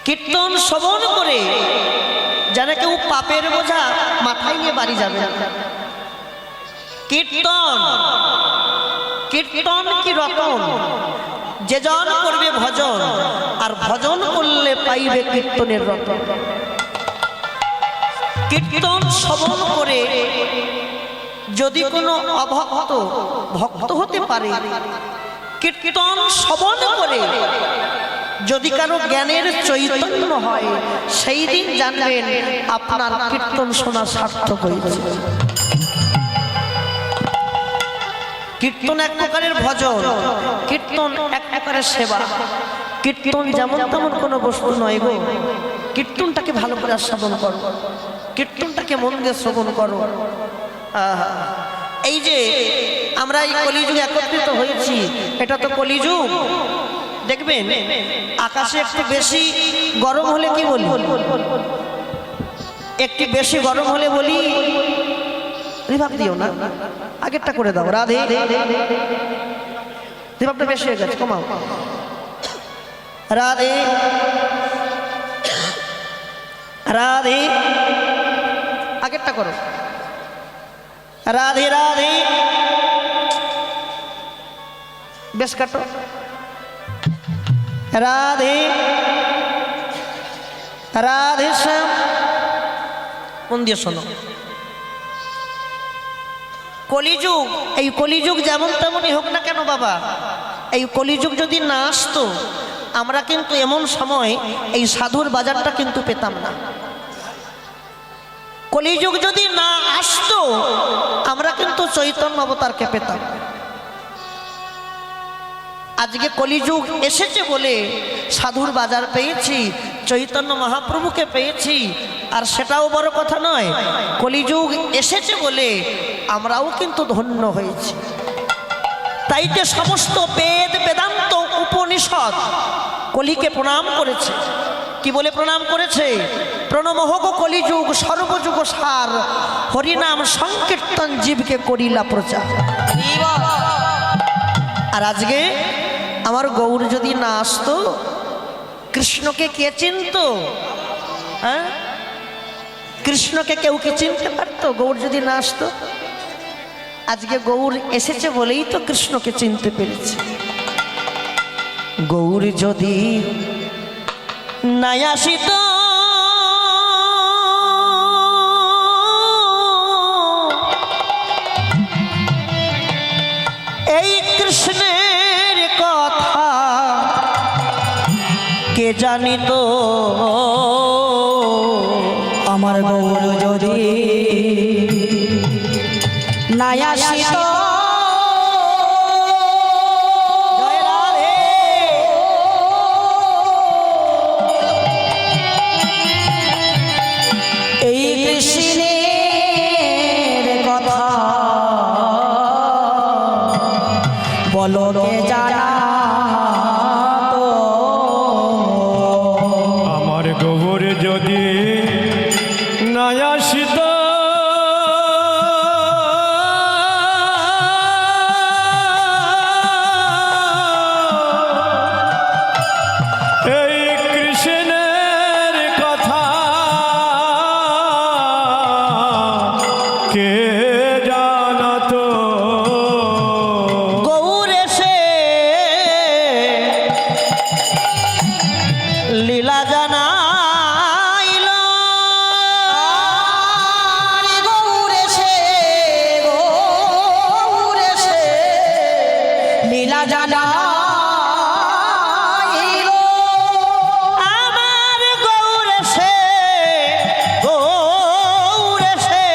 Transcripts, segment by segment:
কীর্তন শ্রবণ করে যেন কেউ পাপের বোঝা মাথায় নিয়ে বাড়ি যাবে। কীর্তন কীর্তন কি রতন, যে জন করবে ভজন, আর ভজন করলে পাইবে কীর্তনের রতন। কীর্তন শ্রবণ করে যদি কোনো অভক্ত ভক্ত হতে পারে, কীর্তন শ্রবণ করে যদি কারো জ্ঞানের চৈতন্য হয়, সেই দিন জানবেন আপনার কীর্তন শোনা সার্থক হয়েছে। কীর্তন এক প্রকারের ভজন, কীর্তন এক প্রকারের সেবা। কীর্তন যেমন তেমন কোনো বস্তু নয় গো। কীর্তনটাকে ভালো করে শ্রবণ করো, কীর্তনটাকে মন দিয়ে শ্রবণ করো। এই যে আমরা এই কলিযুগে একত্রিত হয়েছি, এটা তো কলিযুগ। দেখবেন আকাশে একটু বেশি গরম হলে কি বলি, একটু বেশি গরম হলে বলি রিভাব দিও না, আগেরটা করে দাও, রাধে রিভাবটা বেশি হয়ে গেছে, কমাও, রাধে রাধে, আগেরটা করো, রাধে রাধে, বেশ কাটো, রাধে রাধে শ্যাম। মন দিয়ে শোনো, কলিযুগ, এই কলিযুগ যেমন তেমনই হোক না কেন বাবা, এই কলিযুগ যদি না আসতো আমরা কিন্তু এমন সময় এই সাধুর বাজারটা কিন্তু পেতাম না। কলিযুগ যদি না আসতো আমরা কিন্তু চৈতন্য অবতারকে পেতাম। আজকে কলিযুগ এসেছে বলে সাধুর বাজার পেয়েছি, চৈতন্য মহাপ্রভুকে পেয়েছি। আর সেটাও বড় কথা নয়, কলিযুগ এসেছে বলে আমরাও কিন্তু ধন্য হয়েছি। তাই যে সমস্ত বেদ বেদান্ত উপনিষদ কলিকে প্রণাম করেছে। কি বলে প্রণাম করেছে? প্রণমোহগ কলিযুগ সর্বযুগ সার, হরিনাম সংকীর্তন জীবকে করিলা প্রচার। আর আজকে আমার গৌর যদি না আসতো, কৃষ্ণকে কে চিনত? হ্যাঁ, কৃষ্ণকে কেউ কি চিনতে পারতো গৌর যদি না আসতো? আজকে গৌর এসেছে বলেই তো কৃষ্ণকে চিনতে পেরেছে। গৌর যদি না আসিত এই কৃষ্ণের কথা কে জানিত? আমার গৌর যদি না আসিত এই কৃষ্ণের কথা বলো কে জানা? আমার গৌর যদি না আসিত এই কৃষ্ণের কথা কে জানাতো? গৌর এসে লীলা জানাইল। গৌর এসে লীলা জানাইল। আমার গৌর এসে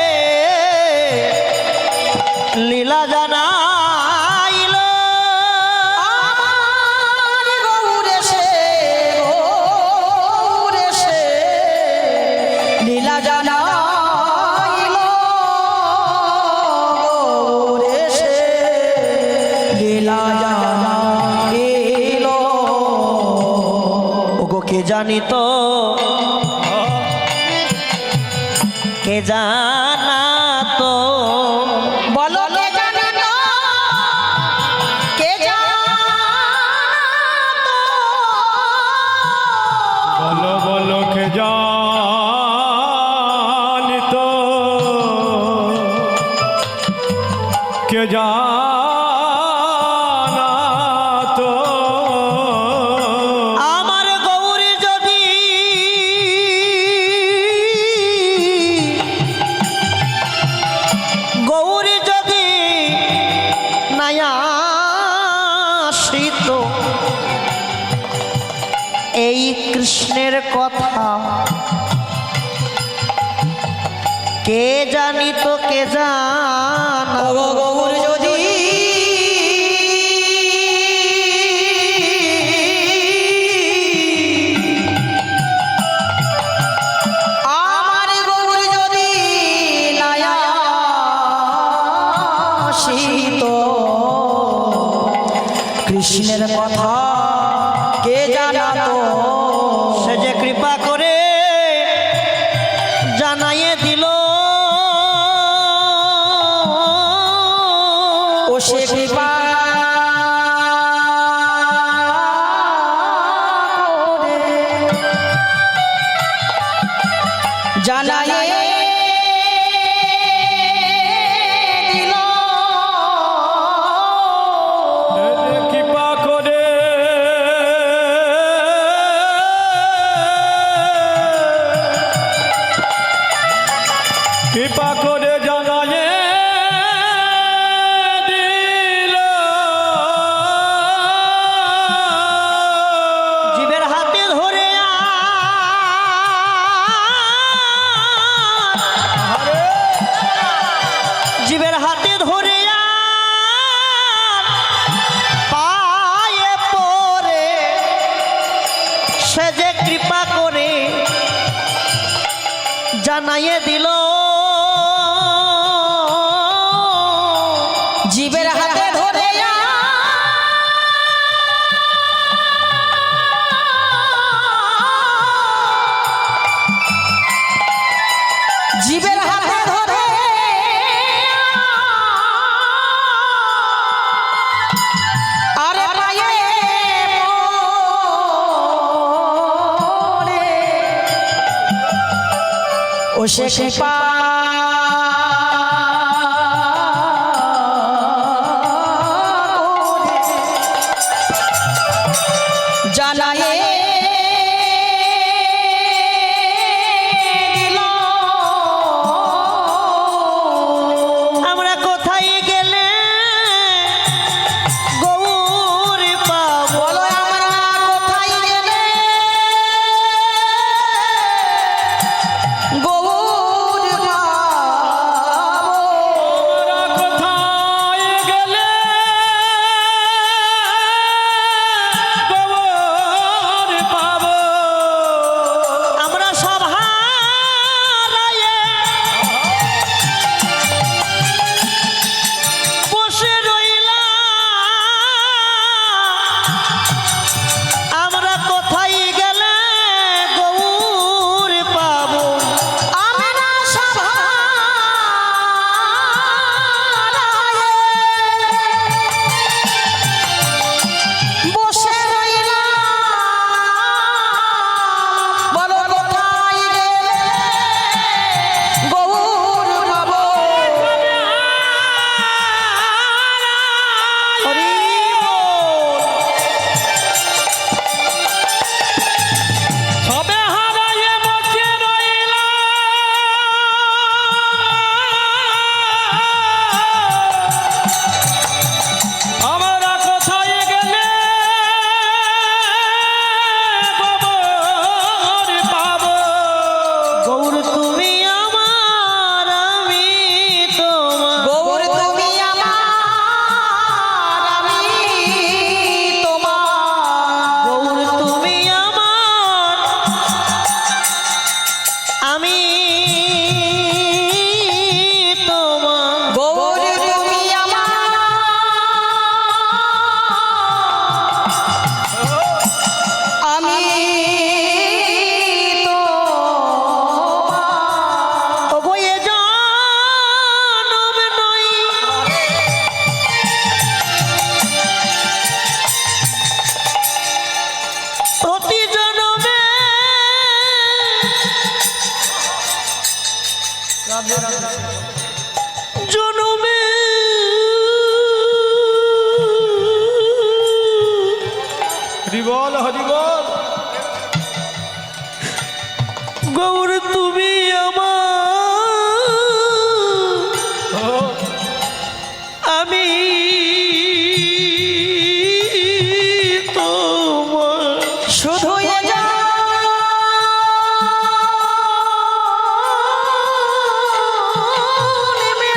লীলা জানাইল। আমার গৌর এসে লীলা জানাইল। গৌর এসে লীলা জানাইল। ওগো কে জানিত, কে জানাতো? বলো কে জানিত? কে জানাতো? বলো জানাতো আমার গৌরী যদি নায়া আসিত এই কৃষ্ণের কথা কে জানিত কে জানা গৌর যদি আমার গৌর যদি নায়া আসিত কৃষ্ণের কথা কে জানাতো সে যে কৃপা করে জানাইয়ে দিল ও সে কৃপা করে জানাইয়ে দিল কৃপা করে কৃপা করে জানায়ে দিল জীবের হাতে ধরে জীবের হাতে ধরে পায়ে পড়ে সে যে কৃপা করে জানাইয়ে দিল জীবের হাতে ধরে জীবের হাতে ধরে আরে পায়ে পড়ে ও সে কৃপা জানায়ে দিল আমরা কোথায় গেলে গৌর পাব বলো আমরা কোথায় গেলে গৌর পাবো কোথায় গেলে গোবর পাবো আমরা সব হারায়ে বসে রইলাম আমরা কোথায় গেলে গৌর পাবো আমরা সব হারায়ে বসে রইলাম বলো কোথায় গেলে গৌর পাবো হরি বল। সবে হারায়ে বসে রইলাম আমরা কোথায় গেলে গোবর পাবো গৌর তুমি আমার আমি তোমার গৌর তুমি আমার আমি তোমার গৌর তুমি আমার আমি তোমার গৌর তুমি আমার আমি তোমার ওগো এ জনম নই প্রতি জনমে জনমে গৌর তুমি আমার, আমি তোমার। শুধু এ জন্মে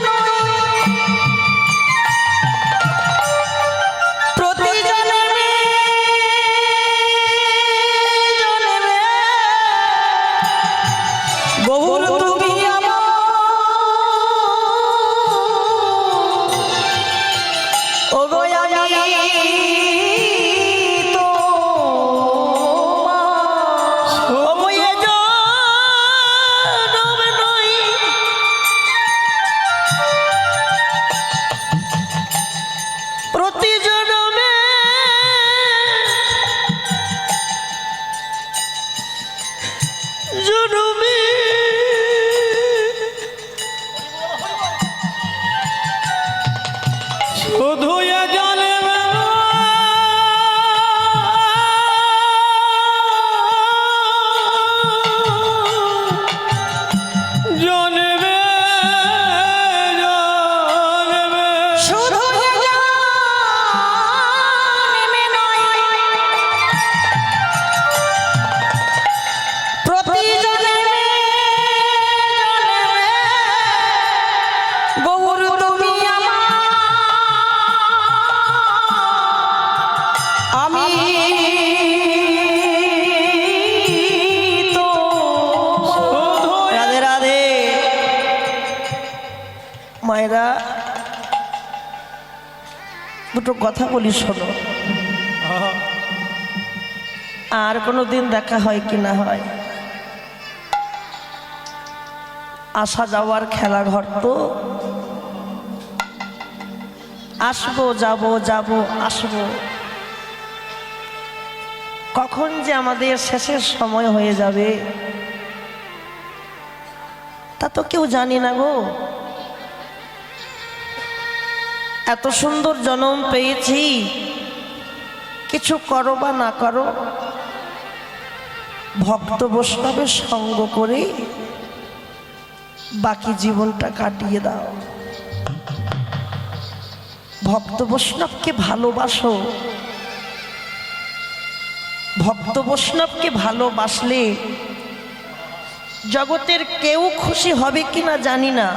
নয়, প্রতি জন্মে জন্মে গৌর তুমি আমার, ওগো আমি শুধু এ জলে জনবে জনবে শুধু এ জন্মে নয়, প্রতি জন্মে জন্মে গৌর তুমি আমার, আমি তো রাধে রাধে। মায়েরা দুটো কথা বলি শোনো, আর কোনো দিন দেখা হয় কি না হয়, আসা যাওয়ার খেলাঘর তো, আসবো যাব যাব আসবো, কখন যে আমাদের শেষের সময় হয়ে যাবে তা তো কেউ জানি না গো। এত সুন্দর জন্ম পেয়েছি, কিছু করো বা না করো, ভক্ত বৈষ্ণবের সঙ্গ করে বাকি জীবনটা কাটিয়ে দাও। ভক্ত বৈষ্ণবকে ভালোবাসো, ভক্ত বৈষ্ণবকে ভালোবাসলে জগতের কেউ খুশি হবে কিনা জানি না,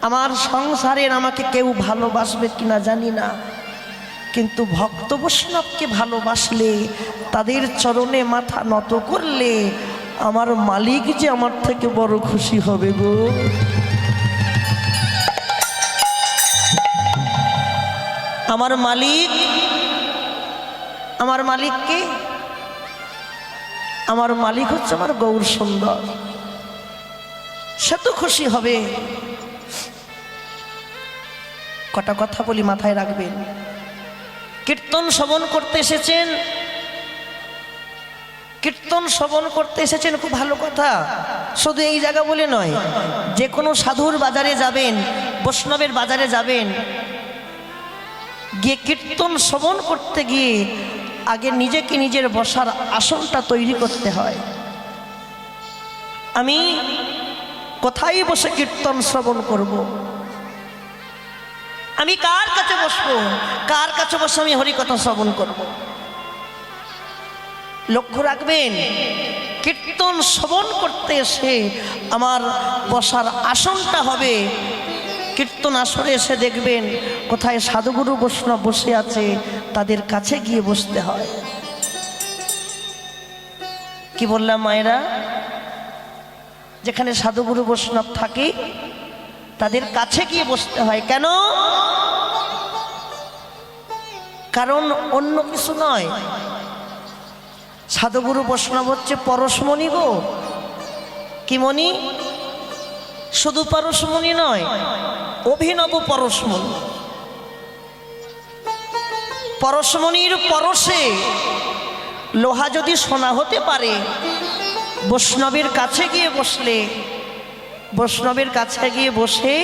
আমার সংসারের আমাকে কেউ ভালোবাসবে কিনা জানি না, কিন্তু ভক্ত বৈষ্ণবকে ভালোবাসলে, তাদের চরণে মাথা নত করলে আমার মালিক যে আমার থেকে বড় খুশি হবে গো। আমার মালিক, আমার মালিককে, আমার মালিক হচ্ছে আমার গৌর সুন্দর, সে তো খুশি হবে। কটা কথা বলি মাথায় রাখবেন। কীর্তন শ্রবণ করতে এসেছেন, কীর্তন শ্রবণ করতে এসেছেন, খুব ভালো কথা। শুধু এই জায়গা বলে নয়, যে কোনো সাধুর বাজারে যাবেন, বৈষ্ণবের বাজারে যাবেন, গিয়ে কীর্তন শ্রবণ করতে গিয়ে আগে নিজেকে নিজের বসার আসনটা তৈরি করতে হয়। আমি কোথায় বসে কীর্তন শ্রবণ করব? আমি কার কাছে বসবো? কার কাছে বসে আমি হরিকথা শ্রবণ করব? লক্ষ্য রাখবেন, কীর্তন শ্রবণ করতে এসে আমার বসার আসনটা হবে, কীর্তন আসরে এসে দেখবেন কোথায় সাধুগুরু বৈষ্ণব বসে আছে, তাদের কাছে গিয়ে বসতে হয়। কি বললাম মায়েরা? যেখানে সাধুগুরু বৈষ্ণব থাকে তাদের কাছে গিয়ে বসতে হয়। কেন? কারণ অন্য কিছু নয়, সাধুগুরু বৈষ্ণব হচ্ছে পরশমণি গো। কি মণি? শুধু পরশমণি নয়, অভিনব পরশমণি। পরশমণির পরশে লোহা যদি সোনা হতে পারে, বৈষ্ণবের কাছে গিয়ে বসলে, বৈষ্ণবের কাছে গিয়ে বসে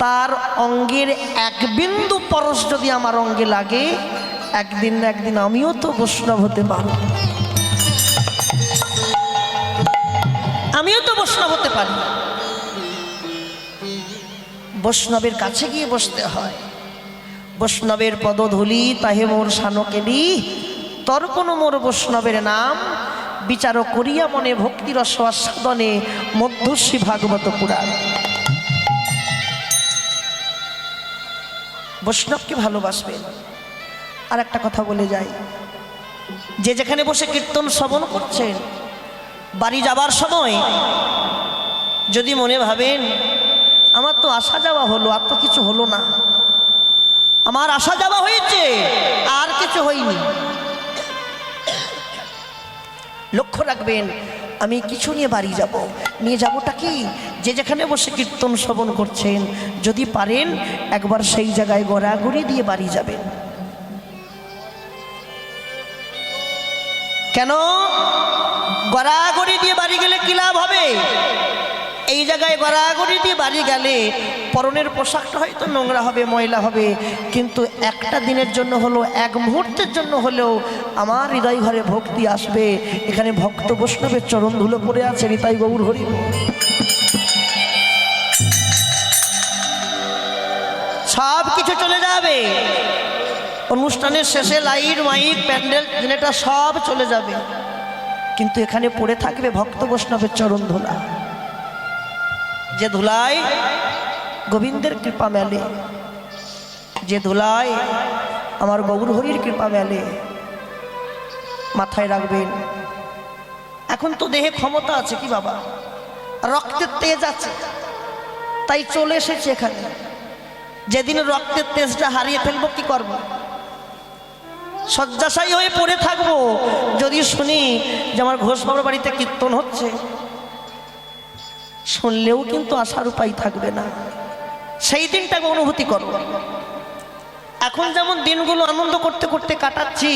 তার অঙ্গের এক বিন্দু পরশ যদি আমার অঙ্গে লাগে, একদিন না একদিন আমিও তো বৈষ্ণব হতে পারব। বৈষ্ণব হতে পারি? বৈষ্ণবের কাছে গিয়ে বসতে হয়। বৈষ্ণবের পদধূলি তাহে মোর সানকেলি, তর্পণ মোর বৈষ্ণবের নাম, বিচার করিয়া মনে ভক্তিরস আস্বাদনে মধ্যশ্রী ভাগবত পুরাণ। বৈষ্ণবকে ভালোবাসবেন। আর একটা কথা বলে যাই, যে যেখানে বসে কীর্তন শ্রবণ করছেন, বাড়ি যাবার সময় যদি মনে ভাবেন আমার তো আসা যাওয়া হলো, আর তো কিছু হলো না, আমার আসা যাওয়া হয়েছে আর কিছু হয়নি, লক্ষ্য রাখবেন আমি কিছু নিয়ে বাড়ি যাব। নিয়ে যাবোটা কি? যে যেখানে বসে কীর্তন শ্রবণ করছেন, যদি পারেন একবার সেই জায়গায় গড়াগড়ি দিয়ে বাড়ি যাবেন। কেন? গড়াগড়ি দিয়ে বাড়ি গেলে কি লাভ হবে? এই জায়গায় গড়াগড়ি দিয়ে বাড়ি গেলে পরনের পোশাকটা হয়তো নোংরা হবে, ময়লা হবে, কিন্তু একটা দিনের জন্য হলো, এক মুহূর্তের জন্য হলেও আমার হৃদয় ঘরে ভক্তি আসবে। এখানে ভক্ত বৈষ্ণবের চরণ ধুলো পড়ে আছে, নিতাই গৌর হরি। সব কিছু চলে যাবে, অনুষ্ঠানের শেষে লাইট মাইক প্যান্ডেল যেটা সব চলে যাবে, কিন্তু এখানে পড়ে থাকবে ভক্ত বৈষ্ণবের চরণ ধুলা। যে ধুলায় গোবিন্দের কৃপা মেলে, যে ধুলায় আমার গৌর হরির কৃপা মেলে। মাথায় রাখবেন, এখন তো দেহে ক্ষমতা আছে কি বাবা, রক্তের তেজ আছে, তাই চলে এসেছে এখানে। যেদিন রক্তের তেজটা হারিয়ে ফেলবো কি করব? শয্যাশায়ী হয়ে পড়ে থাকবো যদি শুনি যে আমার ঘোষ বাবার বাড়িতে কীর্তন হচ্ছে। শুনলেও কিন্তু আসার উপায় থাকবে না, সেই দিনটাকে অনুভূতি করব। এখন যেমন দিনগুলো আনন্দ করতে করতে কাটাচ্ছি,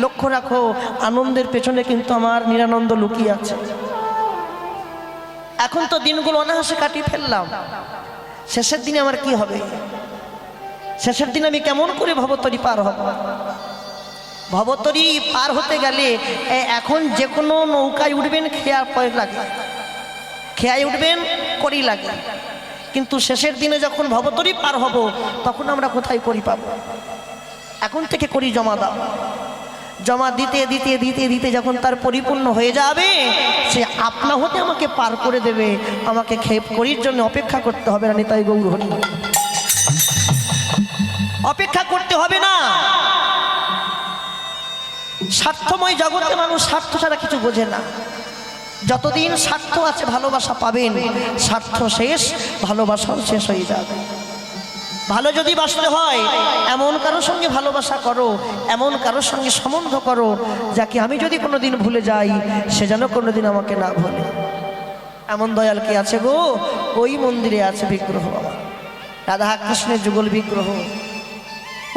লক্ষ্য রাখো আনন্দের পেছনে কিন্তু আমার নিরানন্দ লুকিয়ে আছে। এখন তো দিনগুলো অনায়াসে কাটিয়ে ফেললাম, শেষের দিনে আমার কি হবে? শেষের দিন আমি কেমন করে ভবতরী পার হব? ভবতরী পার হতে গেলে এখন যে কোনো নৌকায় উঠবেন খেয়া পয় লাগে, খেয়ায় উঠবেন করি লাগে, কিন্তু শেষের দিনে যখন ভবতরী পার হব তখন আমরা কোথায় করি পাব? এখন থেকে করি জমা দাও। জমা দিতে দিতে দিতে দিতে যখন তার পরিপূর্ণ হয়ে যাবে, সে আপনা হতে আমাকে পার করে দেবে। আমাকে খেপ করির জন্য অপেক্ষা করতে হবে না, নিতাই গৌর হরি। অপেক্ষা করতে হবে না। স্বার্থময় জগতে মানুষ স্বার্থ ছাড়া কিছু বোঝে না। যতদিন স্বার্থ আছে ভালোবাসা পাবেন, স্বার্থ শেষ ভালোবাসাও শেষ হয়ে যাবে। ভালো যদি বাসতে হয় এমন কারোর সঙ্গে ভালোবাসা করো, এমন কারোর সঙ্গে সম্বন্ধ করো যাকে আমি যদি কোনোদিন ভুলে যাই সে যেন কোনোদিন আমাকে না ভুলে। এমন দয়াল কি আছে গো? ওই মন্দিরে আছে বিগ্রহ বাবা, রাধা কৃষ্ণের যুগল বিগ্রহ।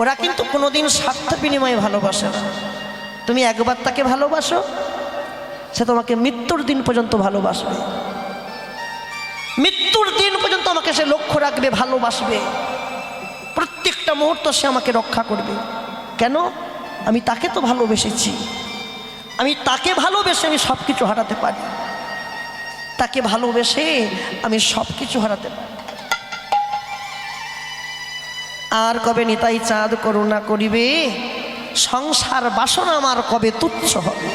ওরা কিন্তু কোনোদিন স্বার্থ বিনিময়ে ভালোবাসে না। তুমি একবার তাকে ভালোবাসো, সে তোমাকে মৃত্যুর দিন পর্যন্ত ভালোবাসবে। মৃত্যুর দিন পর্যন্ত আমাকে সে লক্ষ্য রাখবে, ভালোবাসবে। প্রত্যেকটা মুহূর্ত সে আমাকে রক্ষা করবে। কেন? আমি তাকে তো ভালোবেসেছি। আমি তাকে ভালোবেসে আমি সব কিছু হারাতে পারি। তাকে ভালোবেসে আমি সব কিছু হারাতে পারি। আর কবে নিতাই চাঁদ করুণা করিবে, সংসার বাসনা আমার কবে তুচ্ছ হবে।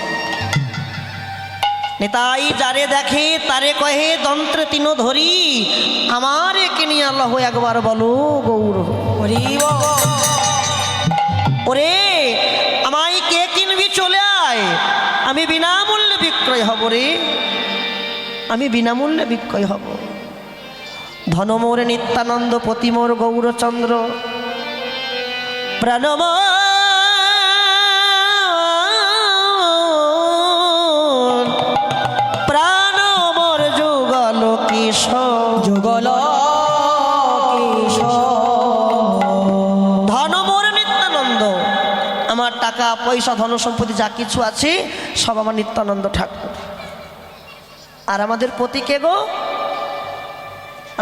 নিতাই যারে দেখে তারে কহে দন্ত্রে তিন ধরি, আমার কিনি আল্লাহ একবার বলো গৌর হরি। ওরে আমায় কে কিনবি চলে আয়, আমি বিনামূল্যে বিক্রয় হব রে, আমি বিনামূল্যে বিক্রয় হব। ধনমোর নিত্যানন্দ পতিমোর গৌরচন্দ্র, প্রাণম প্রাণমোর যুগল কিশোর, যুগল ধনমোর নিত্যানন্দ। আমার টাকা পয়সা ধন সম্পত্তি যা কিছু আছে সব আমার নিত্যানন্দ ঠাকুর। আর আমাদের পতি কে গো?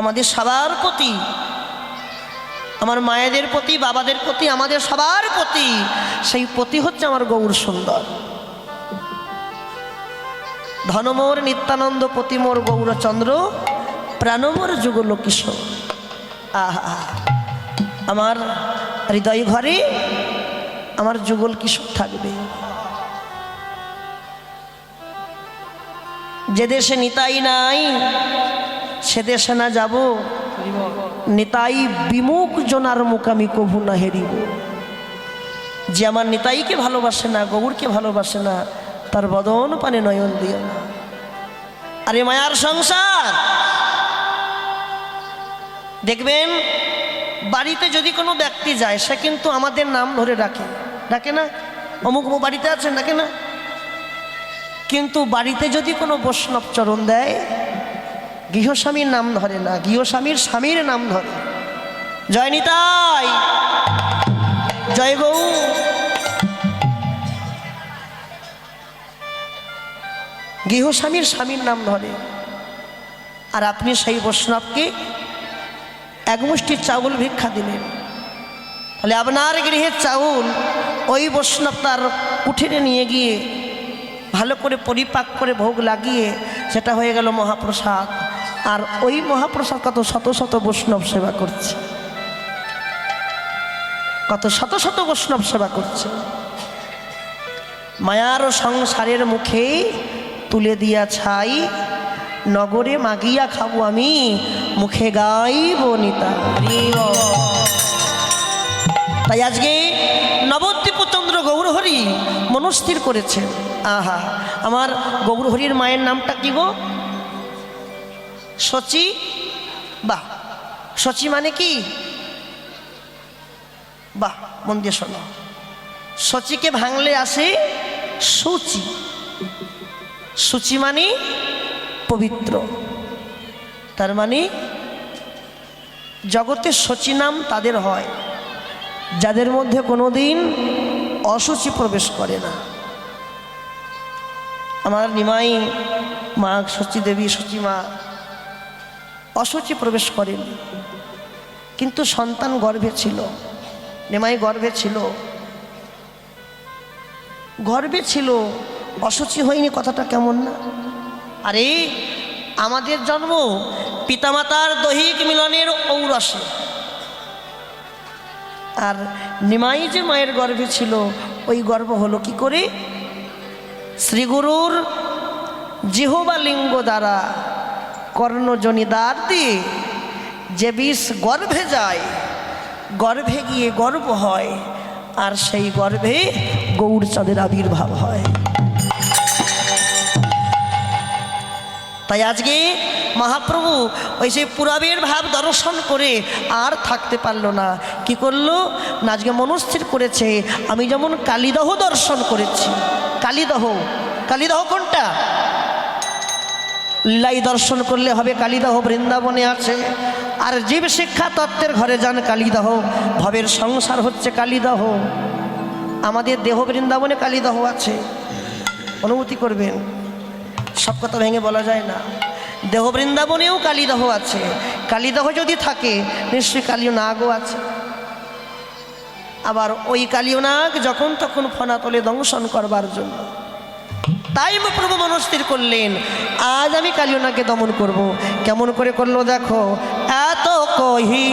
আমাদের সবার প্রতি, আমার মায়েদের প্রতি, বাবাদের প্রতি, আমাদের সবার প্রতি সেই প্রতি হচ্ছে আমার গৌর সুন্দর। ধনমোর নিত্যানন্দ প্রতিমোর গৌরচন্দ্র প্রাণমোর যুগল কিশোর। আহা, আমার হৃদয় ঘরে আমার যুগল কিশোর থাকবে। যে দেশে নিতাই নাই সে দেশে না যাব, নিতাই বিমুখ জনার মুখ আমি কভু না হেরিব। যে আমার নিতাইকে ভালোবাসে না, গৌরকে ভালোবাসে না, তার বদন পানে নয়ন দিও না। আরে মায়ার সংসার। দেখবেন বাড়িতে যদি কোনো ব্যক্তি যায় সে কিন্তু আমাদের নাম ধরে ডাকে, ডাকে না? অমুক বাড়িতে আছেন, ডাকে না? কিন্তু বাড়িতে যদি কোনো বৈষ্ণব চরণ দেয় গৃহস্বামীর নাম ধরে না, গৃহস্বামীর স্বামীর নাম ধরে। জয় নিতাই, জয় গৌ। গৃহস্বামীর স্বামীর নাম ধরে। আর আপনি সেই বৈষ্ণবকে এক মুষ্টি চাউল ভিক্ষা দিলেন, তাহলে আপনার গৃহের চাউল ওই বৈষ্ণব তার কুঠিরে নিয়ে গিয়ে ভালো করে পরিপাক করে ভোগ লাগিয়ে সেটা হয়ে গেল মহাপ্রসাদ। আর ওই মহাপ্রসাদ কত শত শত বৈষ্ণব সেবা করছে, কত শত শত বৈষ্ণব সেবা করছে। মায়ার সংসারের মুখে তুলে দিয়া ছাই, নগরে মাগিয়া খাবো আমি, মুখে গাইব নিতাই। তাই আজকে নবদ্বীপচন্দ্র গৌরহরি মনস্থির করেছেন, আহা, আমার গৌরহরির মায়ের নামটা কি গো? শচী। বাহ, শচী মানে কি? বাহ, মন দিয়ে শোনো। শচীকে ভাঙলে আসে সূচি। সূচি মানে পবিত্র। তার মানে জগতে শচী নাম তাদের হয় যাদের মধ্যে কোনোদিন অসুচি প্রবেশ করে না। আমার নিমাই মা শচী দেবী, শচী মা অসুচি প্রবেশ করেন, কিন্তু সন্তান গর্ভে ছিল, নিমাই গর্ভে ছিল, গর্ভে ছিল, অসুচি হয়নি। কথাটা কেমন না? আরে আমাদের জন্ম পিতামাতার দৈহিক মিলনের ঔরসে, আর নিমাই যে মায়ের গর্ভে ছিল ওই গর্ভ হলো কি করে? শ্রীগুরুর জিহবা লিঙ্গ দ্বারা কর্ণজনী দ্বার দিয়ে যে বিষ গর্ভে যায়, গর্ভে গিয়ে গর্ভ হয়, আর সেই গর্ভে গৌরচাঁদের আবির্ভাব হয়। তাই আজকে মহাপ্রভু ওই সেই পুরাবের ভাব দর্শন করে আর থাকতে পারল না। কি করলো না, আজকে মনস্থির করেছে আমি যেমন কালীদহ দর্শন করেছি। কালীদহ, কালীদহ কোনটা? লীলাই দর্শন করলে হবে কালীদহ বৃন্দাবনে আছে। আর জীব শিক্ষা তত্ত্বের ঘরে যান কালীদহ, ভবের সংসার হচ্ছে কালীদহ। আমাদের দেহ বৃন্দাবনে কালীদহ আছে, অনুমতি করবেন। সব কথা ভেঙে বলা যায় না। দেহ বৃন্দাবনেও কালীদহ আছে। কালীদহ যদি থাকে নিশ্চয়ই কালীনাগও আছে। আবার ওই কালীনাগ যখন তখন ফনা তোলে দংশন করবার জন্য। তাই প্রভু মনস্থির করলেন আজ আমি কালীনাগকে দমন করব। কেমন করে করলো দেখো। এত কহি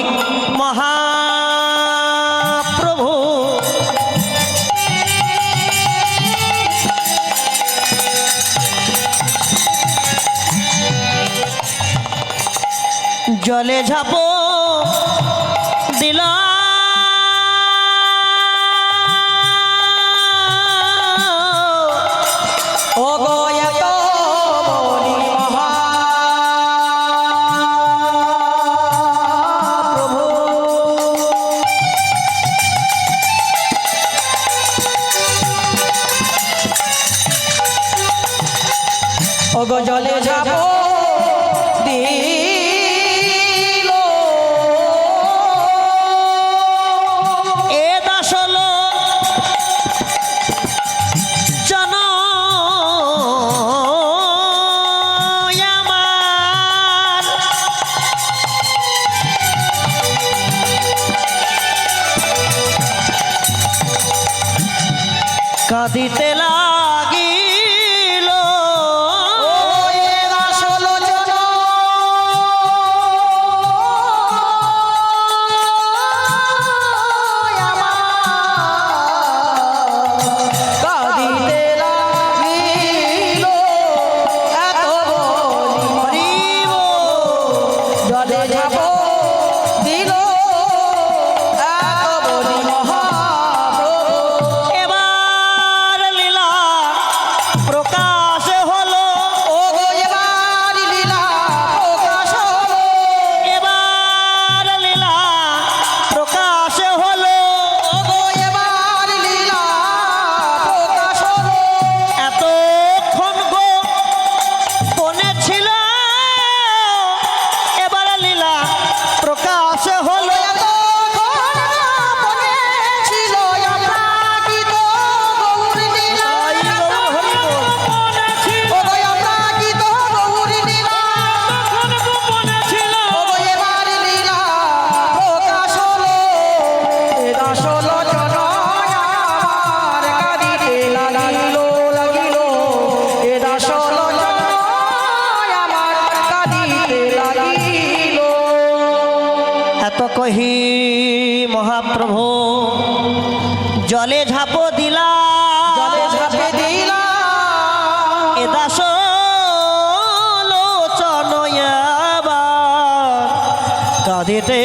মহাপ্রভু জলে ঝাঁপো দিলা, ও গো এত বলি মহাপ্রভু। ও গো জলে ঝাঁপো কাঁদিতে লাগিল, কহি মহাপ্রভু জলে ঝাঁপ দিলা জলে ঝাঁপে দিলা এ দাস লোচন আবার কাঁদিতে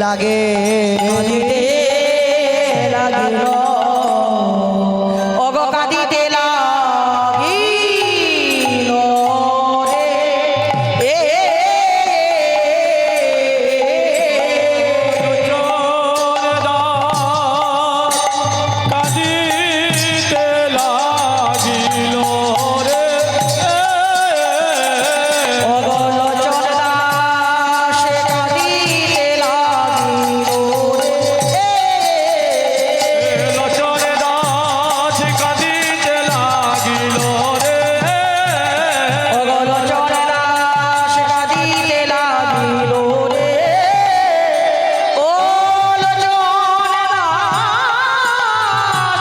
লাগে লাগিল অগ কাঁদিতে লাগিল রে কাঁদিতে লাগিল রে অগল চরদাস কাঁদিতে লাগিল রে লোচনে দাস কাঁদিতে লাগিল রে অগল চরদাস কাঁদিতে লাগিল রে ও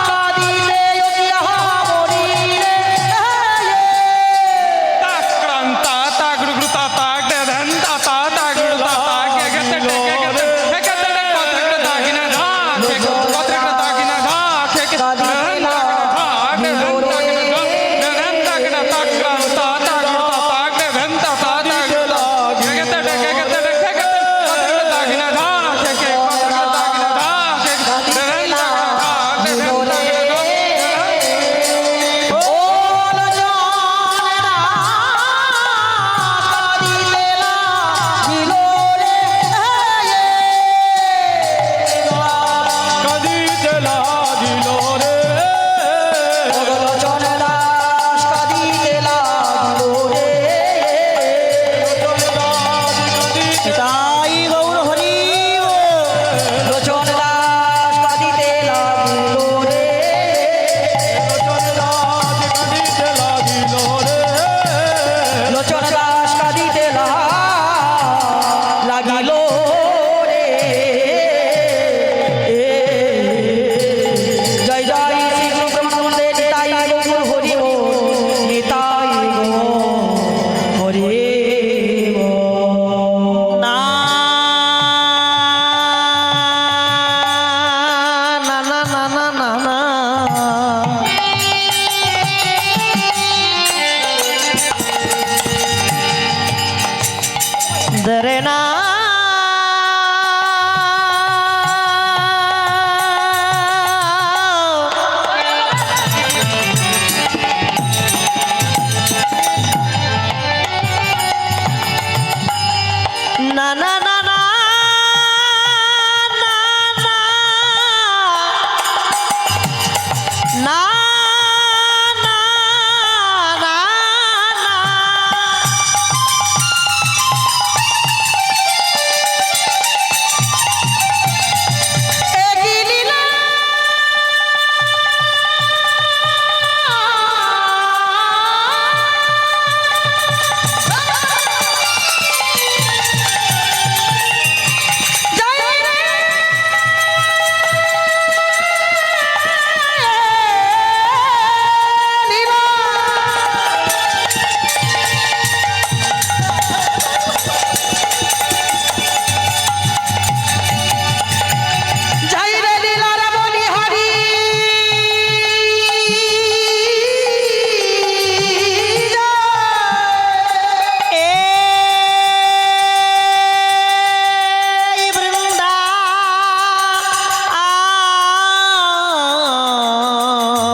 কাঁদিতে মরি রে তাক্রান্তা তাগৃতা তাগদে ধন্তা তা তাগৃতা তাগে গতে টেকে গতে হেকতে টেক পত্রকে দাগিনা ধা কে পত্রকে দাগিনা ধা কে কে ধন্তা তাগদে ধন্তা কে ধন্তা কে তাক্রান্তা তাগৃতা তাগদে ধন্তা তা তাগৃতা হেকতে টেকে গতে টেকে পত্রকে দাগিনা ধা কে কে পত্রকে দাগিনা ধা কে ধন্তা কে ধন্তা কে কাঁদিতে লাগিল রে তাই গৌর হরি কাঁদিতে লাগিল রে লাগিল রে জয় জয় শ্রী গুরু ব্রহ্মানন্দে নিতাই গৌর হরি বল নিতাই গৌর হরি বল। না না না না না না না দরে না না না না না না না না না না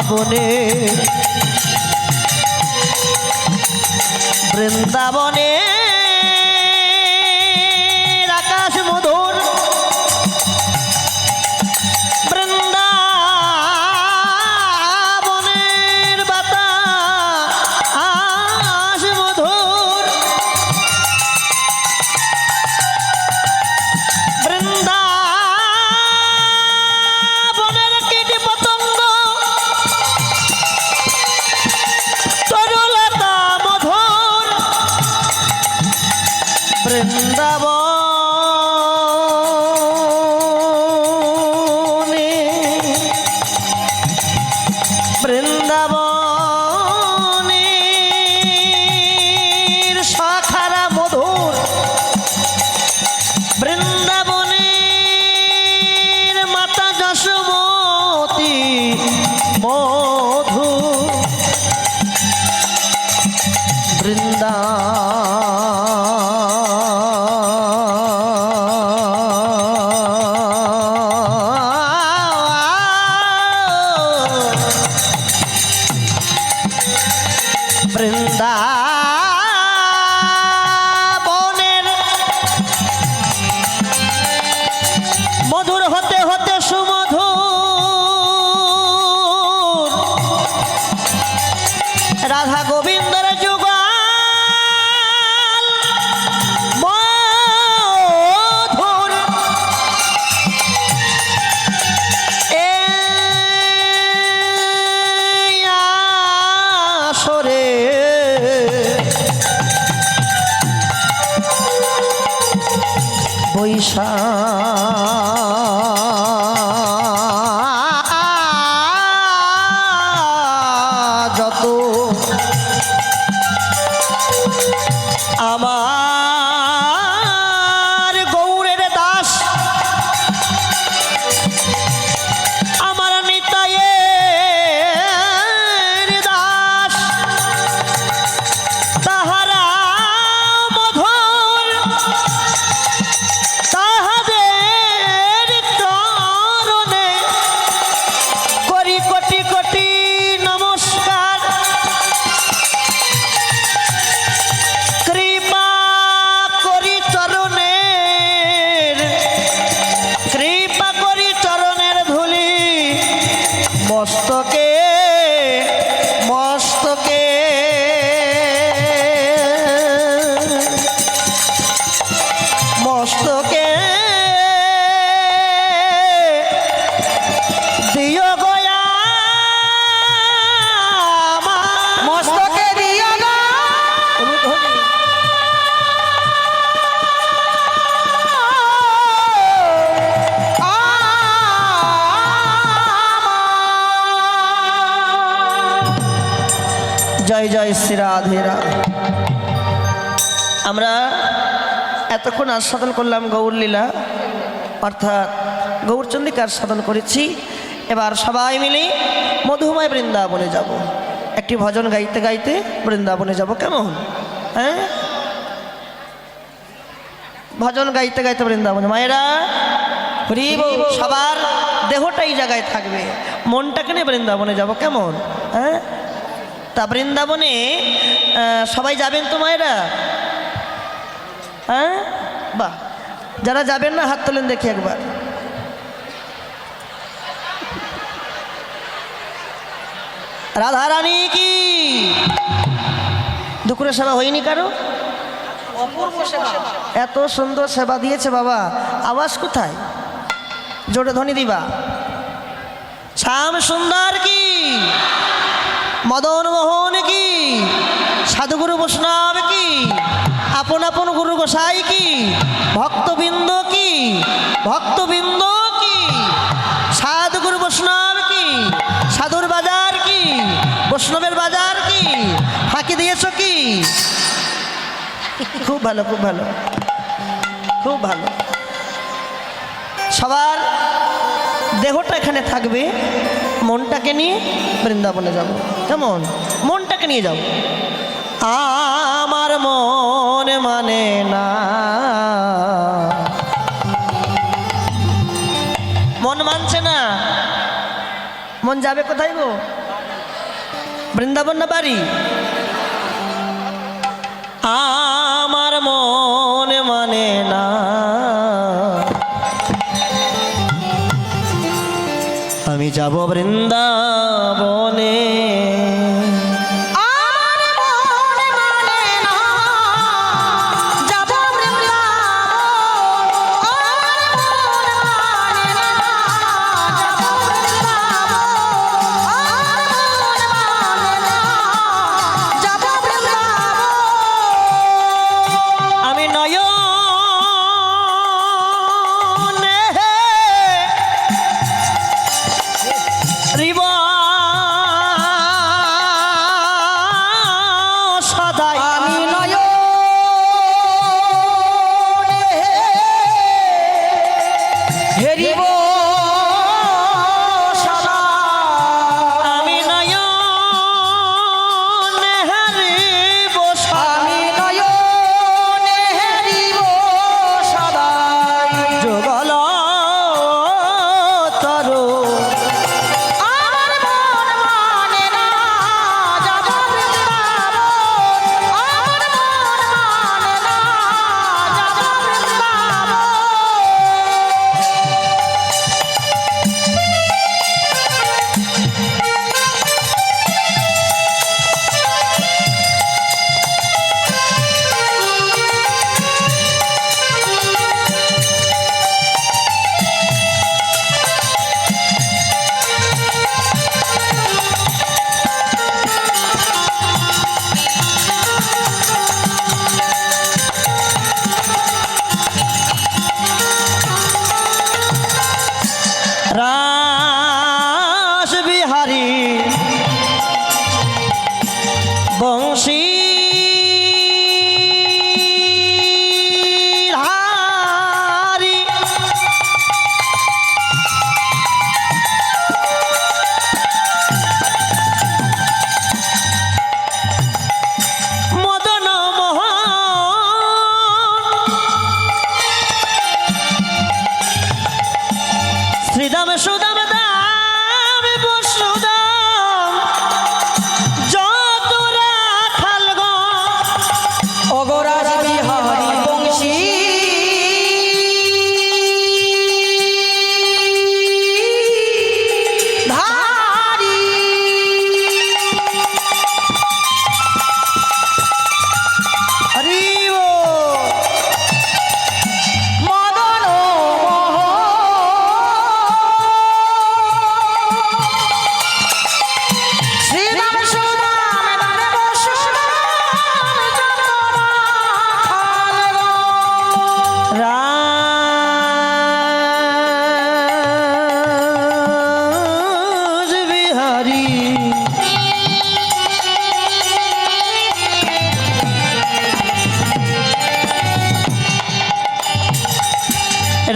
বনে বৃন্দাবনে আকাশ মধুর বৃন্দাবনের বাতাস মধুর বৃন্দাবনের কীট পতঙ্গ তরুলতা মধুর বৃন্দাবনে বৃন্দাবনের সখারা বৃন্দাবনের মধুর হতে হতে সুমধুর রাধা গোবিন্দর যুগল মধুর এই আসরে বৈশা যত আমার গৌরের দাস আমার নিতাইয়ের দাস তাহারা মধুর তাহাদের চরণে করি কোটি কোটি নমস্কার কৃপা করি চরণের ধুলি মস্তকে মস্তকে মস্তকে দিও গয়া মস্তকে দিও গো জয় জয় শ্রী রাধে রাধে। আমরা এতক্ষণ আস্বাদন করলাম গৌরলীলা অর্থাৎ গৌরচন্দ্রিকার সাধন করেছি। এবার সবাই মিলে মধুময় বৃন্দাবনে যাব, একটি ভজন গাইতে গাইতে বৃন্দাবনে যাব, কেমন? হ্যাঁ, ভজন গাইতে গাইতে বৃন্দাবনে। মায়েরা সবার দেহটা এই জায়গায় থাকবে, মনটাকে নিয়ে বৃন্দাবনে যাব, কেমন? হ্যাঁ, তা বৃন্দাবনে সবাই যাবেন তো মায়েরা? হ্যাঁ, বাহ, যারা যাবেন না হাত তোলেন দেখি একবার। রাধারানী কি দুপুরে সেবা হয়নি কারো? এত সুন্দর সেবা দিয়েছে বাবা, আওয়াজ কোথায়? জোরে ধ্বনি দিবা। শ্যাম সুন্দর কি, মদন মোহন কি, সাধুগুরু বৈষ্ণব কি, আপন আপন গুরু গোসাই কি, ভক্তবৃন্দ কি, ভক্তবৃন্দ কি, সাধুগুরু বৈষ্ণব কি, সাধুর বাজার কি, বৈষ্ণবের বাজার কি, ফাঁকি দিয়েছ কি? খুব ভালো, খুব ভালো, খুব ভালো। সবার দেহটা এখানে থাকবে, মনটাকে নিয়ে বৃন্দাবনে যাব, কেমন? মনটাকে নিয়ে যাব। আমার মন মানে না, মন মানছে না, মন যাবে কোথায় গো? বৃন্দাবন না বাড়ি? আমার মন মানে না, আমি যাব বৃন্দাবনে। আমি নয়নে হৃদয়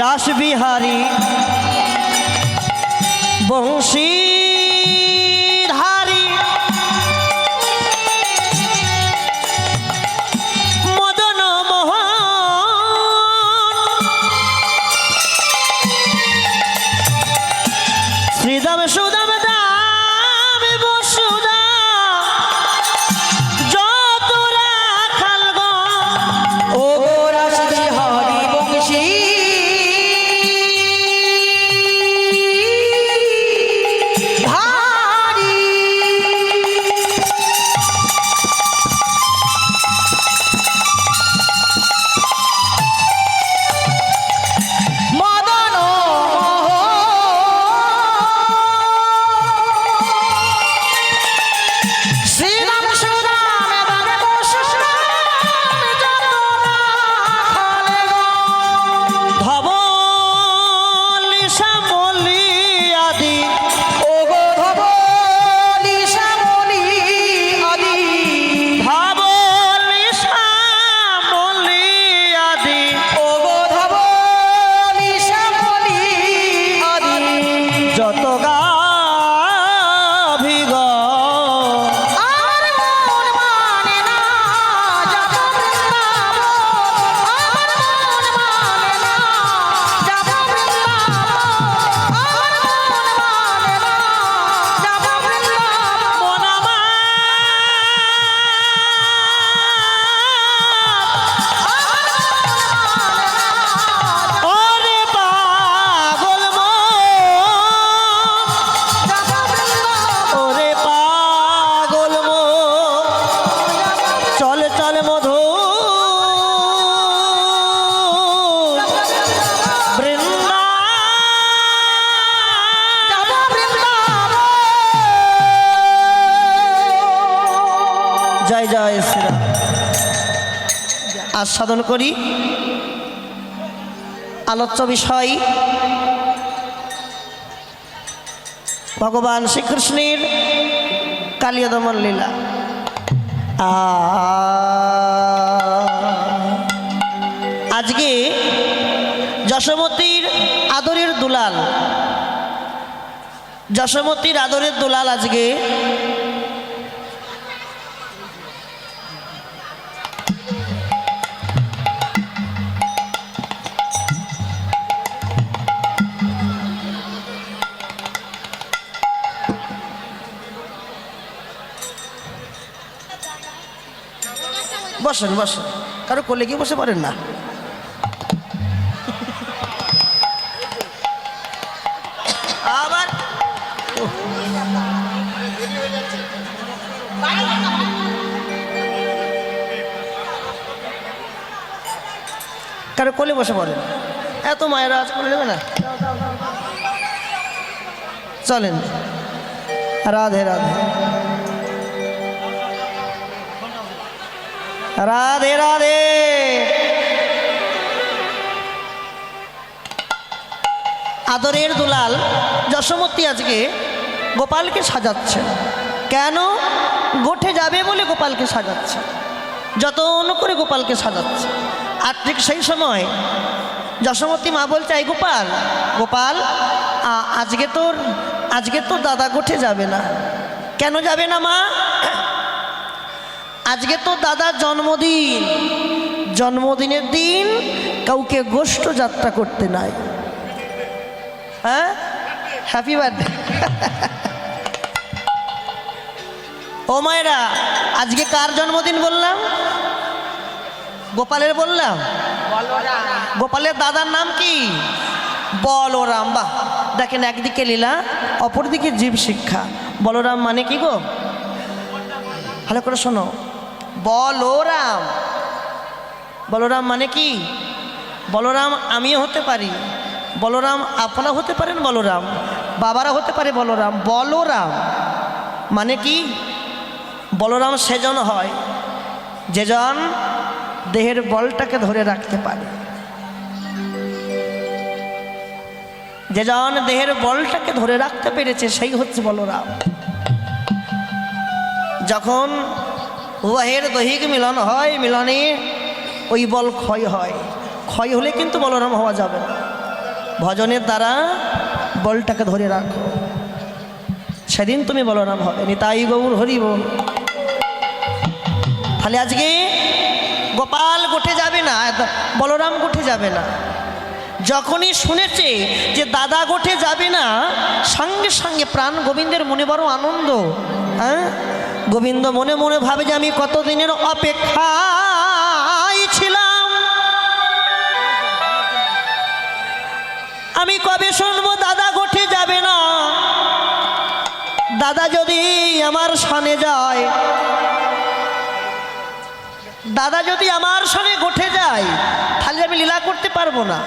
রাস বিহারী বংশী ধারী মদন মোহন শ্রীদাম সুদাম দাম বসুদা যত রাখাল গো ও গো রাস বিহারী বংশী ধারী মদন শ্রীরাম সুরাম দামে বসুদাম যত রাখাল গো ধবলি শ্যামলি আদি ও গো ধবলি শ্যামলি আদি ধবলি শ্যামলি আদি ও গো ধবলি শ্যামলি আদি যত গাভী গো আর মন মানে না যাব বৃন্দাবন আর মন মানে না যাব বৃন্দাবন আর মন মানে না যাব বৃন্দাবন মন আমার ওরে পাগল মন ওরে পাগল মন চলে চলে মধু বৃন্দা জয় জয় শ্রীরাম আস্বাদন করি আলোচ্য বিষয় ভগবান শ্রীকৃষ্ণের কালিয়া দমন লীলা আজকে যশোমতীর আদরের দুলাল যশোমতীর আদরের দুলাল আজকে বসেন বসেন কারো কোলে গিয়ে বসে পারেন না আবার কারো কোলে বসে পড়েন এত মায়েরা আজ করে নেবে না চলেন রাধে রাধে রাধে রাধে আদরের দুলাল যশোমতী আজকে গোপালকে সাজাচ্ছে কেন গোঠে যাবে বলে গোপালকে সাজাচ্ছে যতন করে গোপালকে সাজাচ্ছে আর ঠিক সেই সময় যশোমতী মা বলছে এই গোপাল গোপাল আজকে তোর দাদা গোঠে যাবে না কেন যাবে না মা আজকে তো দাদার জন্মদিন জন্মদিনের দিন কাউকে গোষ্ঠ যাত্রা করতে নাই হ্যাঁ হ্যাপি বার্থডে ও মায়েরা আজকে কার জন্মদিন বললাম গোপালের বললাম গোপালের দাদার নাম কি বলরাম বাহ দেখেন একদিকে লীলা অপরদিকে জীব শিক্ষা বলরাম মানে কি গো ভালো করে শোনো বলরাম বলরাম মানে কি বলরাম আমিও হতে পারি বলরাম আপনা হতে পারেন বলরাম বাবারা হতে পারে বলরাম বলরাম মানে কি বলরাম সেজন হয় যেজন দেহের বলটাকে ধরে রাখতে পারে যেজন দেহের বলটাকে ধরে রাখতে পেরেছে সেই হচ্ছে বলরাম যখন উভয়ের দৈহিক মিলন হয়, মিলনে ওই বল ক্ষয় হয়। ক্ষয় হলে কিন্তু বলরাম হওয়া যাবে না। ভজনের দ্বারা বলটাকে ধরে রাখো, সেদিন তুমি বলরাম হবে। নিতাই গৌর হরি বল। তাহলে আজকে গোপাল গোঠে যাবে না, বলরাম গোঠে যাবে না। যখনই শুনেছে যে দাদা গোঠে যাবে না, সঙ্গে সঙ্গে প্রাণ গোবিন্দের মনে বড় আনন্দ। হ্যাঁ, গোবিন্দ মনে মনে ভাবে যে আমি কতদিনের অপেক্ষায় ছিলাম, আমি কবে শুনবো দাদা গোঠে যাবে না। দাদা যদি আমার সামনে যায়, দাদা যদি আমার সঙ্গে গোঠে যায়, তাহলে আমি লীলা করতে পারবো না।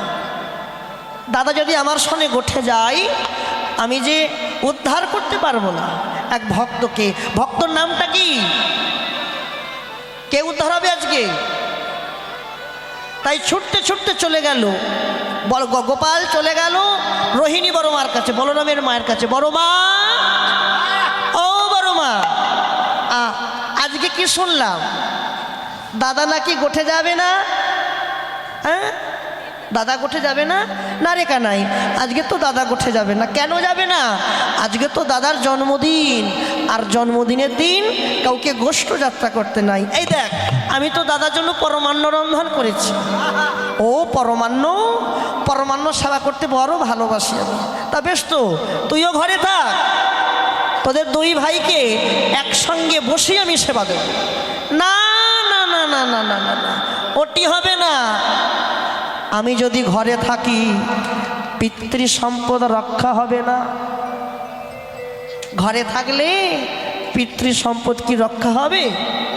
দাদা যদি আমার সঙ্গে গোঠে যায়, আমি যে উদ্ধার করতে পারবো না এক ভক্তকে। ভক্তর নামটা কি? কে উদ্ধার হবে আজকে? তাই ছুটতে ছুটতে চলে গেল গোপাল, চলে গেল রোহিণী বড় মার কাছে, বলরামের মায়ের কাছে। বড় মা, ও বড় মা, আজকে কি শুনলাম দাদা নাকি গোঠে যাবে না? হ্যাঁ, দাদা গোঠে যাবে না? না রে কানাই, আজকে তো দাদা গোঠে যাবে না। কেন যাবে না? আজকে তো দাদার জন্মদিন, আর জন্মদিনের দিন কাউকে গোষ্ঠ যাত্রা করতে নাই। এই দেখ, আমি তো দাদার জন্য পরমান্ন রন্ধন করেছি। ও পরমান্ন সেবা করতে বড় ভালোবাসি আমি। তা বেশ, তো তুইও ঘরে থাক, তোদের দুই ভাইকে একসঙ্গে বসে আমি সেবা দেব। না না না না না না না না, ওটি হবে না। আমি যদি ঘরে থাকি, পিতৃ সম্পদ রক্ষা হবে না। ঘরে থাকলে পিতৃ সম্পদ কি রক্ষা হবে?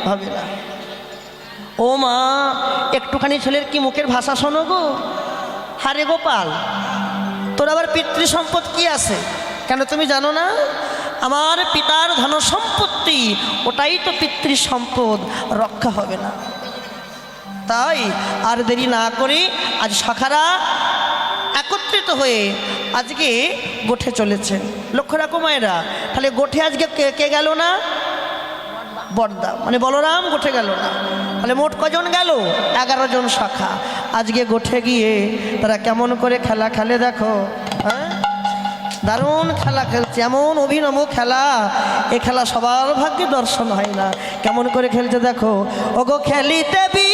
হবে না। ও মা, একটুখানি ছেলের কি মুখের ভাষা শোনো গো। হারে গোপাল, তোর আবার পিতৃ সম্পদ কি আছে? কেন তুমি জানো না? আমার পিতার ধন সম্পত্তি, ওটাই তো পিতৃ সম্পদ, রক্ষা হবে না। তাই আর দেরি না করে আজ সখারা একত্রিত হয়ে আজকে গোঠে চলেছে। লক্ষ্য রাখো মায়েরা, তাহলে গোঠে আজকে কে গেল না? বড়দা, মানে বলরাম গোঠে গেল না। তাহলে মোট কজন গেল? 11 জন শাখা আজকে গোঠে গিয়ে তারা কেমন করে খেলা খেলে দেখো। হ্যাঁ, দারুণ খেলা খেলছে, এমন অভিনব খেলা। এ খেলা সবার ভাগ্যে দর্শন হয় না। কেমন করে খেলছে দেখো। ওগো খেলিতে বি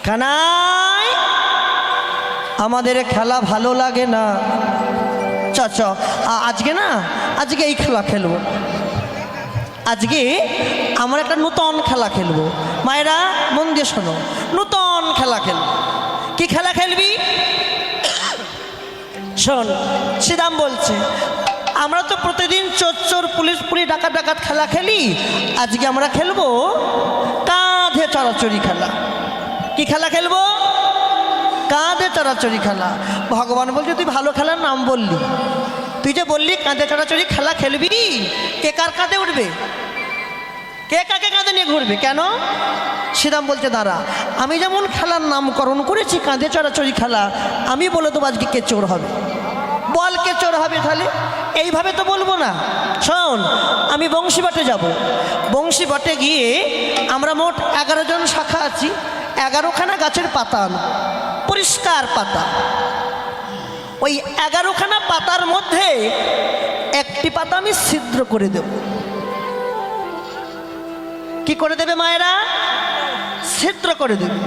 কানাই আমাদের খেলা ভালো লাগে না, চ চ আজকে না, আজকে এই খেলা খেলবো। আজকে আমরা একটা নূতন খেলা খেলবো। মায়েরা মন দিয়ে শোনো, নূতন খেলা খেলবো। কি খেলা খেলবি? শোন, শ্রীরাম বলছে আমরা তো প্রতিদিন চোর চোর পুলিশ পুলিশ ডাকাত ডাকাত খেলা খেলি, আজকে আমরা খেলবো কাঁধে চড়াচড়ি খেলা। কি খেলা খেলবো? কাঁধে চড়াচড়ি খেলা। ভগবান বলছে তুই ভালো খেলার নাম বললি, তুই যে বললি কাঁধে চড়াচড়ি খেলা খেলবি, কে কার কাঁধে উঠবে, কে কাকে কাঁধে নিয়ে ঘুরবে? কেন? শ্রীরাম বলছে দাঁড়া, আমি যেমন খেলার নামকরণ করেছি কাঁধে চড়াচড়ি খেলা, আমি বলে দেবো আজকে কে চোর হবে। বল কে চোর হবে তাহলে? এইভাবে তো বলবো না। শোন, আমি বংশীবাটে যাব, বংশীবাটে গিয়ে আমরা মোট 11 জন শাখা আছি, 11খানা গাছের পাতা আনো, পরিষ্কার পাতা। ওই 11খানা পাতার মধ্যে একটি পাতা আমি ছিদ্র করে দেব। কি করে দেবে মায়েরা? ছিদ্র করে দেবে।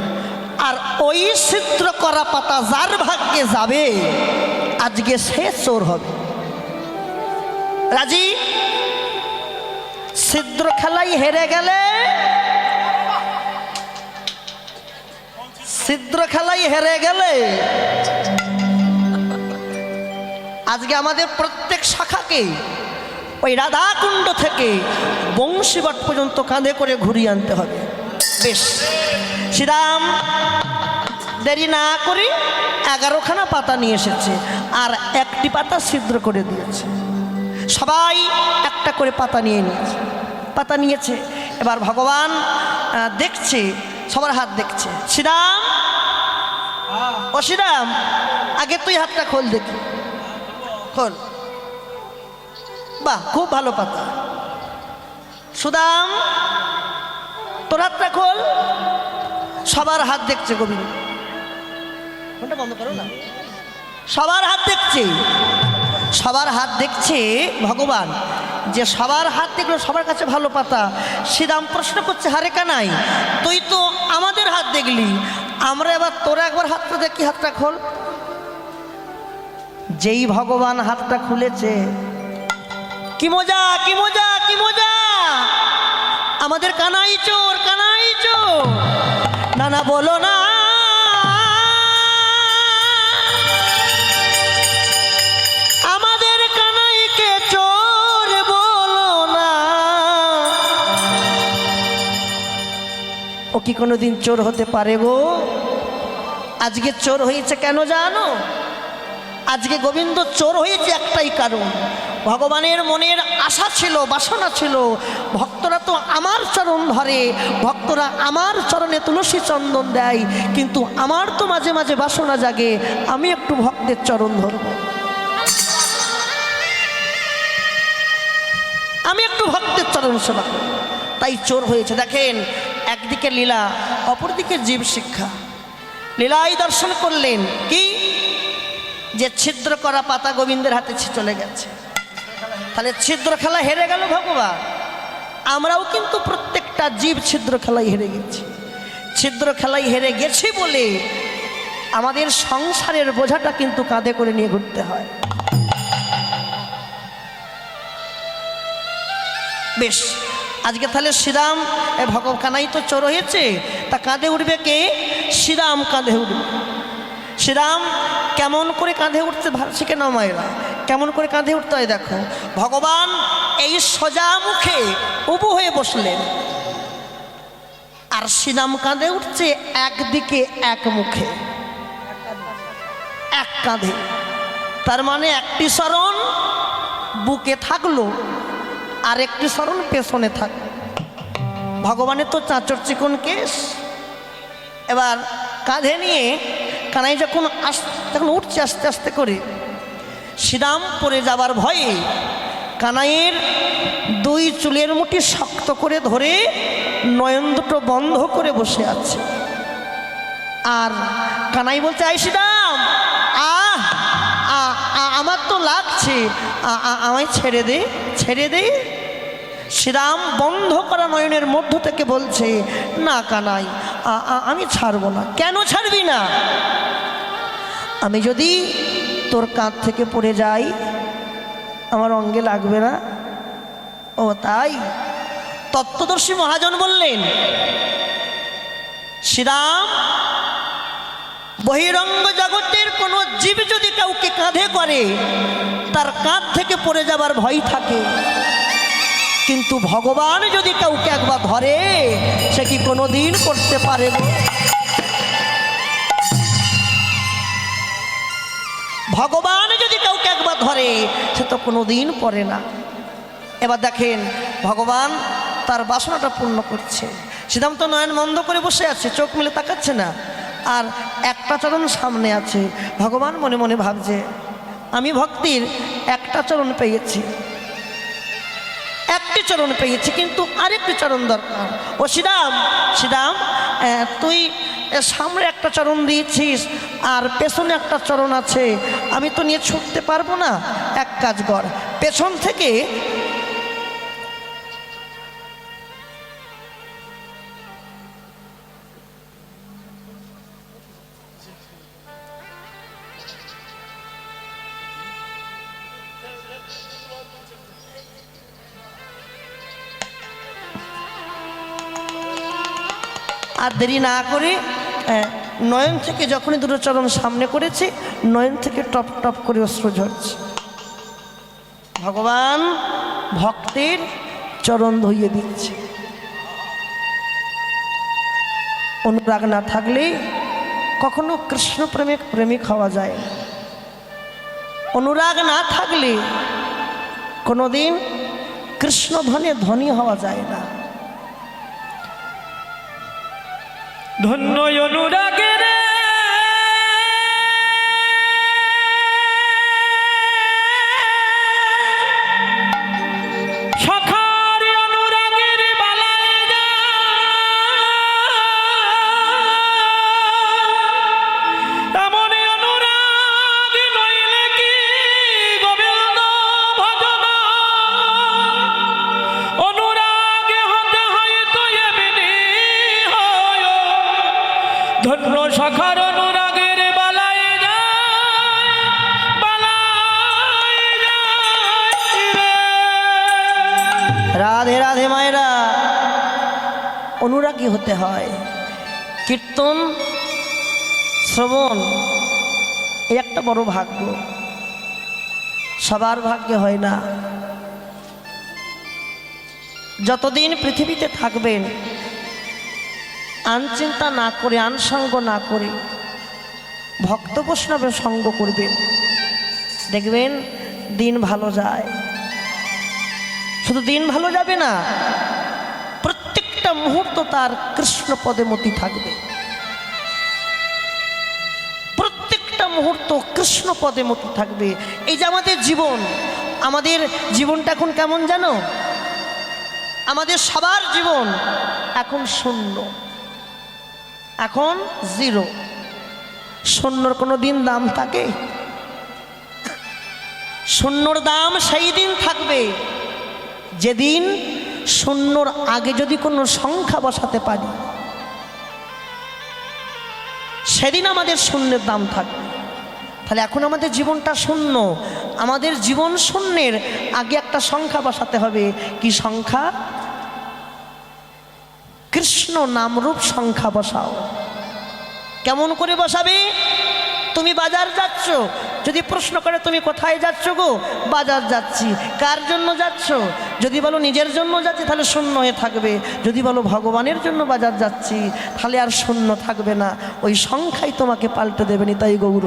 আর ওই ছিদ্র করা পাতা যার ভাগ্যে যাবে আজকে সে চোর হবে। রাজি? ছিদ্র খেলাই হেরে গেলে, ছিদ্র খেলাই হেরে গেলে আজকে আমাদের প্রত্যেক শাখাকে ওই রাধাকুণ্ড থেকে বংশীবাট পর্যন্ত কাঁধে করে ঘুরিয়ে আনতে হবে। বেশ, শ্রীরাম দেরি না করে 11খানা পাতা নিয়ে এসেছে আর একটি পাতা ছিদ্র করে দিয়েছে। সবাই একটা করে পাতা নিয়ে নিয়েছে, পাতা নিয়েছে। এবার ভগবান দেখছে, সবার হাত দেখছে। শ্রীরাম, ও শ্রীরাম, আগে তুই হাতটা খোল দেখি, খোল। বাহ, খুব ভালো পাতা। সুদাম, তোর হাতটা খোল। সবার হাত দেখছে। গোবিন্দ, ফোনটা বন্ধ করো না। সবার হাত দেখছে, সবার হাত দেখছে ভগবান, যে সবার হাত দেখলো, সবার কাছে ভালো পাতা। শ্রীরাম প্রশ্ন করছে, হারে কানাই, তুই তো আমাদের হাত দেখলি, আমরা এবার তোরা একবার হাতটা দেখি, হাতটা খোল। যেই ভগবান হাতটা খুলেছে, কি মজা, কি মজা, কি মজা! আমাদের কানাই চোর, কানাই চোর। না না, বলো না, আমাদের কানাইকে চোর বলো না। ও কি কোনোদিন চোর হতে পারে গো? আজকে চোর হয়েছে কেন জানো? আজকে গোবিন্দ চোর হয়েছে একটাই কারণ, ভগবানের মনের আশা ছিল, বাসনা ছিল, ভক্তরা তো আমার চরণ ধরে, ভক্তরা আমার চরণে তুলসী চন্দন দেয়, কিন্তু আমার তো মাঝে মাঝে বাসনা জাগে আমি একটু ভক্তের চরণ ধরব, আমি একটু ভক্তের চরণ সেবা করব। তাই চোর হয়েছে। দেখেন, একদিকে লীলা, অপরদিকে জীব শিক্ষা। লীলাই দর্শন করলেন কি, যে ছিদ্র করা পাতা গোবিন্দের হাতে চলে গেছে। তাহলে ছিদ্র খেলা হেরে গেল ভগবান। আমরাও কিন্তু প্রত্যেকটা জীব ছিদ্র খেলাই হেরে গেছি। ছিদ্র খেলাই হেরে গেছি বলে আমাদের সংসারের বোঝাটা কিন্তু কাঁধে করে নিয়ে ঘুরতে হয়। বেশ, আজকে তাহলে শ্রীরাম, কানাই তো চোর হয়েছে, তা কাঁধে উঠবে কে? শ্রীরাম কাঁধে উঠবে। শ্রীরাম কেমন করে কাঁধে উঠতে শিখে নাও মায়েরা, কেমন করে কাঁধে উঠতে হয় দেখো। ভগবান এই সোজা মুখে উবু হয়ে বসলেন, আর শ্রীরাম কাঁধে উঠছে একদিকে এক মুখে, এক কাঁধে। তার মানে একটি শরণ বুকে থাকলো আর একটি শরণ পেছনে থাকলো। ভগবানের তো চাঁচর চিকন কেশ। এবার কাঁধে নিয়ে কানাই যখন উঠছে আস্তে আস্তে করে, শ্রীরাম পড়ে যাবার ভয়ে কানাইয়ের দুই চুলের মুঠি শক্ত করে ধরে নয়ন দুটো বন্ধ করে বসে আছে। আর কানাই বলছে, আই শ্রীরাম, আমার তো লাগছে, আমায় ছেড়ে দে, ছেড়ে দে। শ্রীরাম বন্ধ করা নয়নের মধ্য থেকে বলছে, না কানাই, আমি ছাড়বো না। কেন ছাড়বি না? আমি যদি তোর কাঁধ থেকে পড়ে যাই আমার অঙ্গে লাগবে না। ও তাই? তত্ত্বদর্শী মহাজন বললেন, শ্রীরাম, বহিরঙ্গ জগতের কোনো জীব যদি কাউকে কাঁধে করে তার কাঁধ থেকে পড়ে যাবার ভয় থাকে, কিন্তু ভগবান যদি কাউকে একবার ধরে সে কি কোনোদিন করতে পারে না? ভগবান যদি কাউকে একবার ধরে সে তো কোনোদিন পড়ে না। এবার দেখেন ভগবান তার বাসনাটা পূর্ণ করছে। শ্রীরাম তো নয়ন বন্ধ করে বসে আছে, চোখ মেলে তাকাচ্ছে না, আর একটা চরণ সামনে আছে। ভগবান মনে মনে ভাবছে, আমি ভক্তির একটা চরণ পেয়েছি, একটি চরণ পেয়েছি, কিন্তু আরেকটি চরণ দরকার। ও শ্রীরাম, শ্রীরাম, তুই সামনে একটা চরণ দিয়েছিস আর পেছনে একটা চরণ আছে, আমি তো নিয়ে ছুটতে পারবো না। এক কাজ কর, পেছন থেকে আর দেরি না করে নয়ন থেকে যখনই দুটো চরণ সামনে করেছে, নয়ন থেকে টপ টপ করে অশ্রু ঝরছে। ভগবান ভক্তের চরণ ধুইয়ে দিচ্ছে। অনুরাগ না থাকলে কখনো কৃষ্ণ প্রেমিক হওয়া যায় না। অনুরাগ না থাকলে কোনোদিন কৃষ্ণ ধনে ধনী হওয়া যায় না। ধন্য অনুরাগের সখার অনুরাগের বালায় এমন অনুরাগ নইলে কি গোবিন্দ ভজন অনুরাগে হতে হয়তো এমনি হয়। ধন্য সখার অনুরাগের বালাই যায়, বালাই যায় রে। রাধে রাধে মায়েরা, অনুরাগী হতে হয়। কীর্তন শ্রবণ এই একটা বড় ভাগ্য, সবার ভাগ্যে হয় না। যতদিন পৃথিবীতে থাকবেন আনচিন্তা না করে, আনসঙ্গ না করে ভক্ত বৈষ্ণবের সঙ্গ করবেন, দেখবেন দিন ভালো যায়। শুধু দিন ভালো যাবে না, প্রত্যেকটা মুহূর্ত তার কৃষ্ণ পদে মতি থাকবে। প্রত্যেকটা মুহূর্ত কৃষ্ণ পদে মতি থাকবে। এই যে আমাদের জীবনটা এখন কেমন জানো? আমাদের সবার জীবন এখন শূন্য, এখন জিরো। শূন্যর কোনো দিন দাম থাকে? শূন্যর দাম সেই দিন থাকবে যেদিন শূন্যর আগে যদি কোনো সংখ্যা বসাতে পারি, সেদিন আমাদের শূন্যের দাম থাকবে। তাহলে এখন আমাদের জীবনটা শূন্য, আমাদের জীবন শূন্যের আগে একটা সংখ্যা বসাতে হবে। কি সংখ্যা? কৃষ্ণ নামরূপ সংখ্যা বসাও। কেমন করে বসাবে? তুমি বাজার যাচ্ছ, যদি প্রশ্ন করে তুমি কোথায় যাচ্ছ গো? বাজার যাচ্ছি। কার জন্য যাচ্ছ? যদি বলো নিজের জন্য যাচ্ছি তাহলে শূন্য হয়ে থাকবে। যদি বলো ভগবানের জন্য বাজার যাচ্ছি তাহলে আর শূন্য থাকবে না, ওই সংখ্যাই তোমাকে পাল্টে দেবে। নিতাই গৌর।